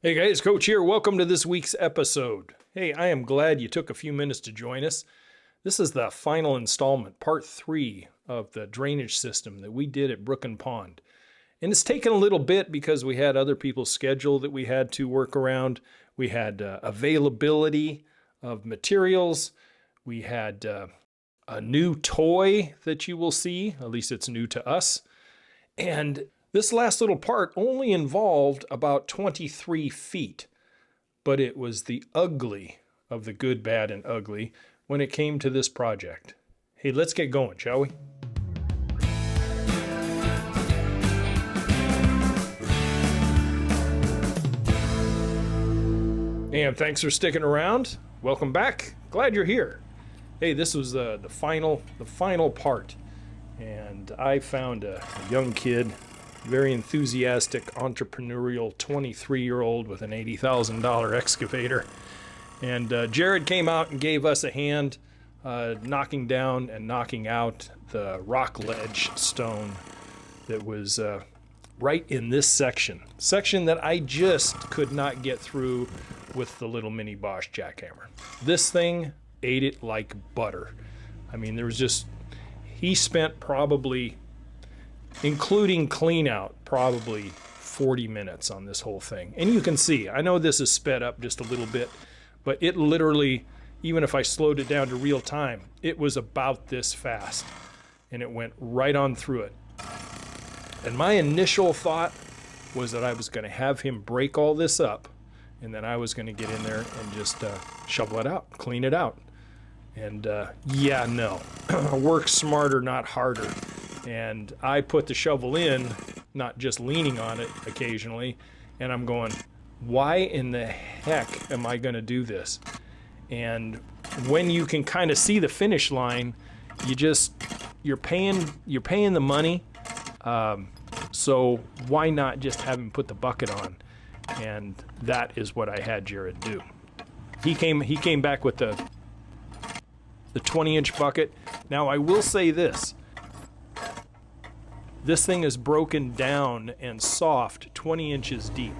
Hey guys, Coach here. Welcome to this week's episode. Hey, I am glad you took a few minutes to join us. This is the final installment, part 3 of the drainage system that we did at Brook and Pond. And it's taken a little bit because we had other people's schedule that we had to work around. We had availability of materials. We had a new toy that you will see, at least it's new to us. And this last little part only involved about 23 feet, but it was the ugly of the good, bad, and ugly when it came to this project. Hey, let's get going, shall we? And thanks for sticking around. Welcome back. Glad you're here. Hey, this was the final part, and I found a young kid, very enthusiastic, entrepreneurial 23-year-old with an $80,000 excavator. And Jared came out and gave us a hand knocking down and knocking out the rock ledge stone that was right in this section that I just could not get through with the little mini Bosch jackhammer. This thing ate it like butter. I mean, he spent probably, including clean out, probably 40 minutes on this whole thing. And you can see, I know this is sped up just a little bit, but it literally, even if I slowed it down to real time, it was about this fast. And it went right on through it. And my initial thought was that I was going to have him break all this up, and then I was going to get in there and just shovel it out, clean it out. And no, work smarter, not harder. And I put the shovel in, not just leaning on it occasionally, and I'm going, why in the heck am I going to do this? And when you can kind of see the finish line, you're paying the money, so why not just have him put the bucket on? And that is what I had Jared do. He came back with the 20-inch bucket. Now I will say this. This thing is broken down and soft 20 inches deep,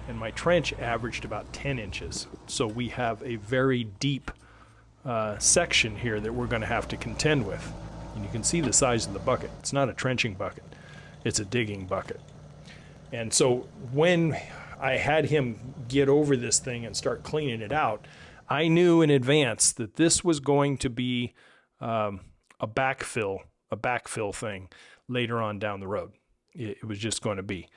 and my trench averaged about 10 inches. So we have a very deep section here that we're going to have to contend with. And you can see the size of the bucket. It's not a trenching bucket. It's a digging bucket. And so when I had him get over this thing and start cleaning it out, I knew in advance that this was going to be a backfill thing later on down the road. It was just going to be.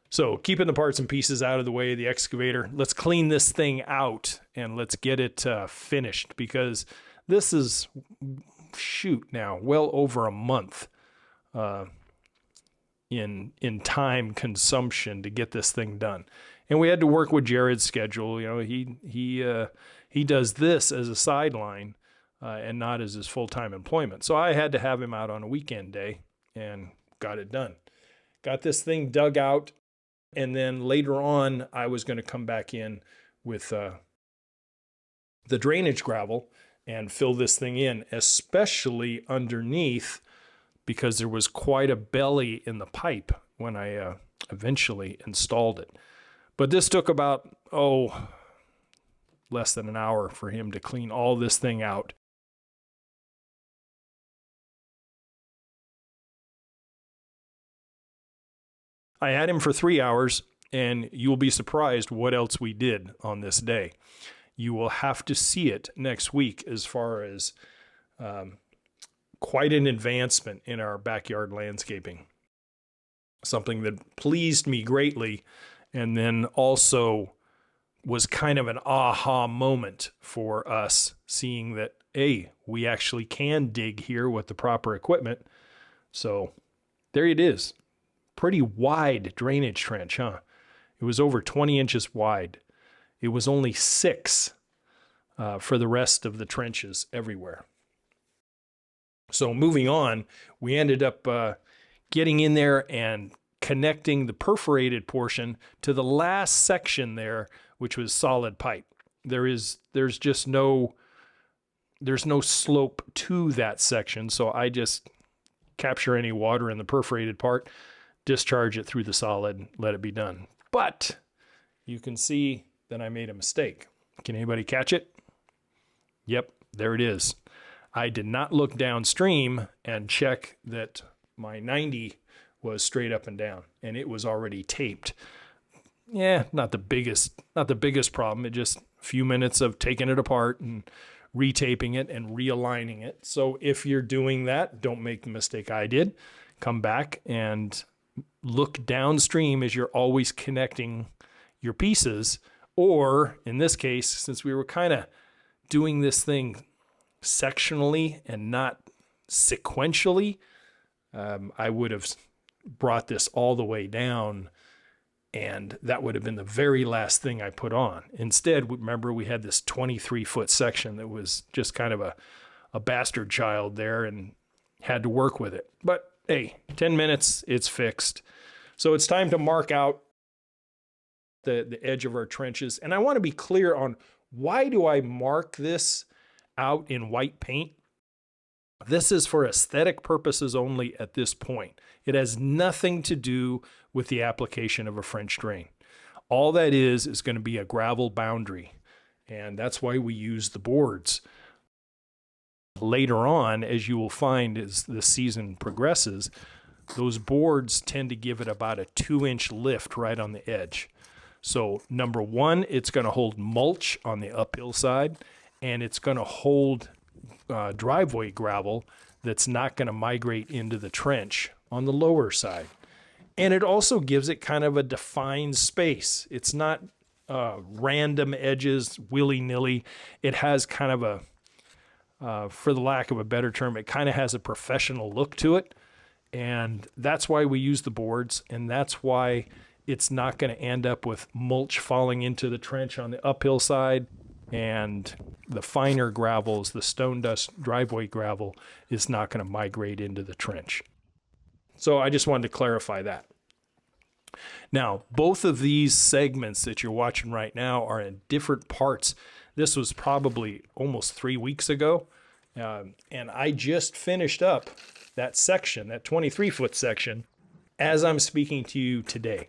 So keeping the parts and pieces out of the way of the excavator, let's clean this thing out and let's get it finished, because this is, now, well over a month in time consumption to get this thing done. And we had to work with Jared's schedule. You know, he does this as a sideline and not as his full-time employment. So I had to have him out on a weekend day and got it done. Got this thing dug out, and then later on I was going to come back in with the drainage gravel and fill this thing in, especially underneath, because there was quite a belly in the pipe when I eventually installed it. But this took about, less than an hour for him to clean all this thing out. I had him for 3 hours, and you'll be surprised what else we did on this day. You will have to see it next week as far as quite an advancement in our backyard landscaping. Something that pleased me greatly, and then also was kind of an aha moment for us, seeing that, hey, we actually can dig here with the proper equipment. So there it is. Pretty wide drainage trench, huh? It was over 20 inches wide. It was only 6 for the rest of the trenches everywhere. So moving on, we ended up getting in there and connecting the perforated portion to the last section there, which was solid pipe. There's no slope to that section, so I just capture any water in the perforated part, discharge it through the solid, let it be done. But you can see that I made a mistake. Can anybody catch it? Yep, there it is. I did not look downstream and check that my 90 was straight up and down, and it was already taped. Yeah, not the biggest problem. It just a few minutes of taking it apart and retaping it and realigning it. So if you're doing that, don't make the mistake I did. Come back and look downstream as you're always connecting your pieces. Or in this case, since we were kind of doing this thing sectionally and not sequentially, I would have brought this all the way down, and that would have been the very last thing I put on. Instead, remember, we had this 23-foot section that was just kind of a bastard child there and had to work with it. But hey, 10 minutes, it's fixed. So it's time to mark out the edge of our trenches. And I want to be clear on, why do I mark this out in white paint? This is for aesthetic purposes only at this point. It has nothing to do with the application of a French drain. All that is going to be a gravel boundary, and that's why we use the boards. Later on, as you will find as the season progresses, those boards tend to give it about a 2-inch lift right on the edge. So number one, it's going to hold mulch on the uphill side, and it's going to hold driveway gravel that's not going to migrate into the trench on the lower side. And it also gives it kind of a defined space. It's not random edges, willy-nilly. It has kind of a, for the lack of a better term, it kind of has a professional look to it. And that's why we use the boards, and that's why it's not going to end up with mulch falling into the trench on the uphill side. And the finer gravels, the stone dust driveway gravel, is not going to migrate into the trench. So I just wanted to clarify that. Now, both of these segments that you're watching right now are in different parts. This was probably almost 3 weeks ago. And I just finished up that section, that 23-foot section, as I'm speaking to you today.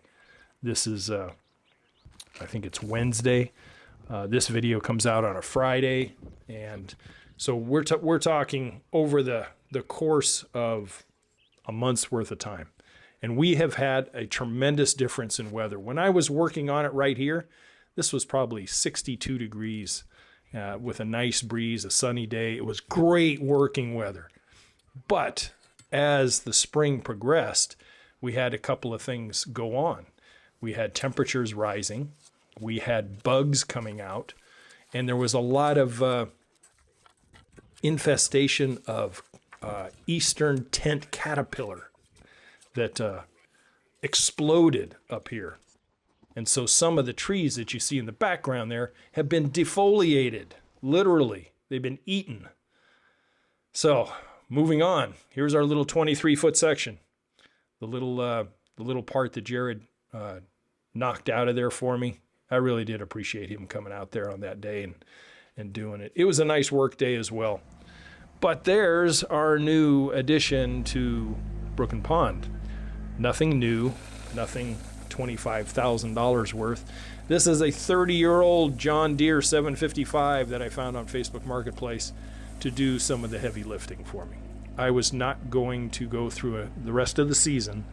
This is, I think it's Wednesday. This video comes out on a Friday, and so we're talking over the course of a month's worth of time. And we have had a tremendous difference in weather. When I was working on it right here, this was probably 62 degrees with a nice breeze, a sunny day. It was great working weather. But as the spring progressed, we had a couple of things go on. We had temperatures rising. We had bugs coming out, and there was a lot of infestation of eastern tent caterpillar that exploded up here. And so some of the trees that you see in the background there have been defoliated, literally. They've been eaten. So moving on, here's our little 23-foot section. The little part that Jared knocked out of there for me. I really did appreciate him coming out there on that day and doing it. It was a nice work day as well. But there's our new addition to Brook and Pond. Nothing new, nothing $25,000 worth. This is a 30-year-old John Deere 755 that I found on Facebook Marketplace to do some of the heavy lifting for me. I was not going to go through the rest of the season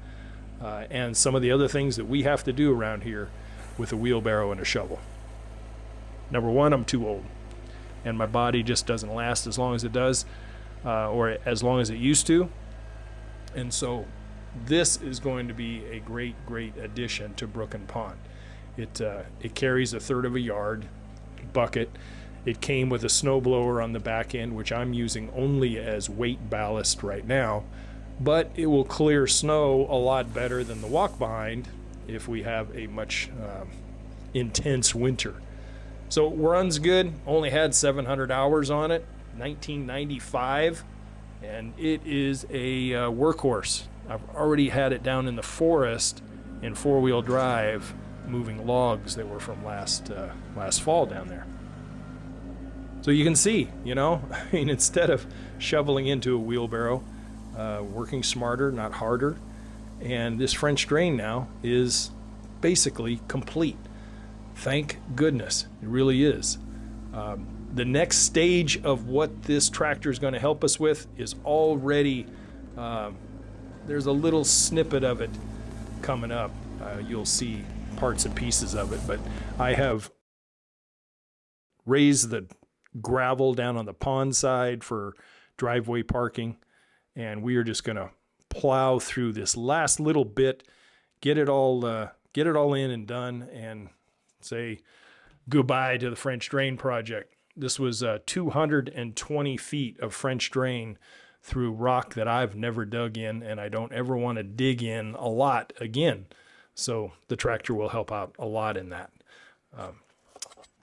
and some of the other things that we have to do around here with a wheelbarrow and a shovel. Number one, I'm too old, and my body just doesn't last as long as it does, or as long as it used to. And so this is going to be a great, great addition to Brook and Pond. It carries 1/3 of a yard bucket. It came with a snowblower on the back end, which I'm using only as weight ballast right now, but it will clear snow a lot better than the walk behind if we have a much intense winter. So it runs good, only had 700 hours on it, 1995, and it is a workhorse. I've already had it down in the forest in 4-wheel drive, moving logs that were from last fall down there. So you can see, I mean, instead of shoveling into a wheelbarrow, working smarter, not harder. And this French drain now is basically complete. Thank goodness. It really is. The next stage of what this tractor is going to help us with is already, there's a little snippet of it coming up. You'll see parts and pieces of it, but I have raised the gravel down on the pond side for driveway parking, and we are just going to plow through this last little bit, get it all in and done, and say goodbye to the French drain project. This was 220 feet of French drain through rock that I've never dug in, and I don't ever want to dig in a lot again. So the tractor will help out a lot in that.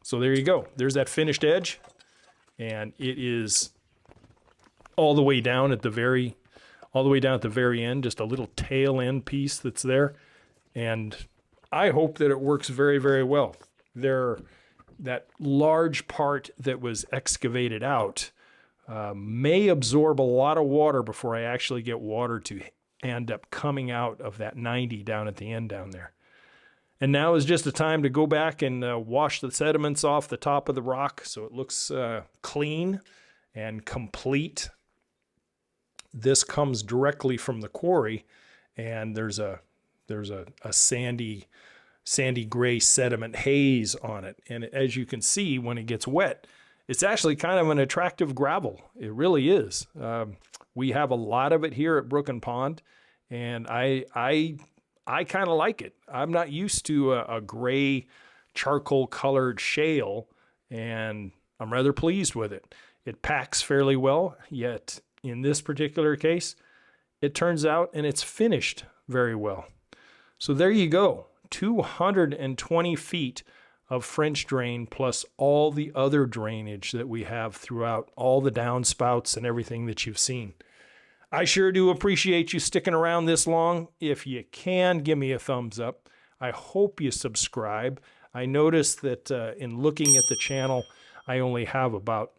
So there you go. There's that finished edge, and it is all the way down at the very end, just a little tail end piece that's there. And I hope that it works very, very well. That large part that was excavated out may absorb a lot of water before I actually get water to end up coming out of that 90 down at the end down there. And now is just the time to go back and wash the sediments off the top of the rock so it looks clean and complete. This comes directly from the quarry, and there's a sandy gray sediment haze on it. And as you can see, when it gets wet, it's actually kind of an attractive gravel. It really is. We have a lot of it here at Brook and Pond, and I kind of like it. I'm not used to a gray charcoal colored shale, and I'm rather pleased with it. It packs fairly well, yet in this particular case, it turns out and it's finished very well. So there you go. 220 feet of French drain plus all the other drainage that we have throughout all the downspouts and everything that you've seen. I sure do appreciate you sticking around this long. If you can, give me a thumbs up. I hope you subscribe. I noticed that in looking at the channel, I only have about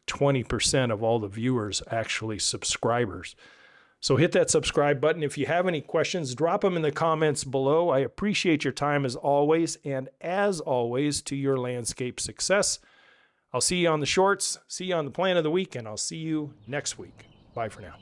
20% of all the viewers actually subscribers. So hit that subscribe button. If you have any questions, drop them in the comments below. I appreciate your time as always. And as always, to your landscape success. I'll see you on the shorts, see you on the plan of the week, and I'll see you next week. Bye for now.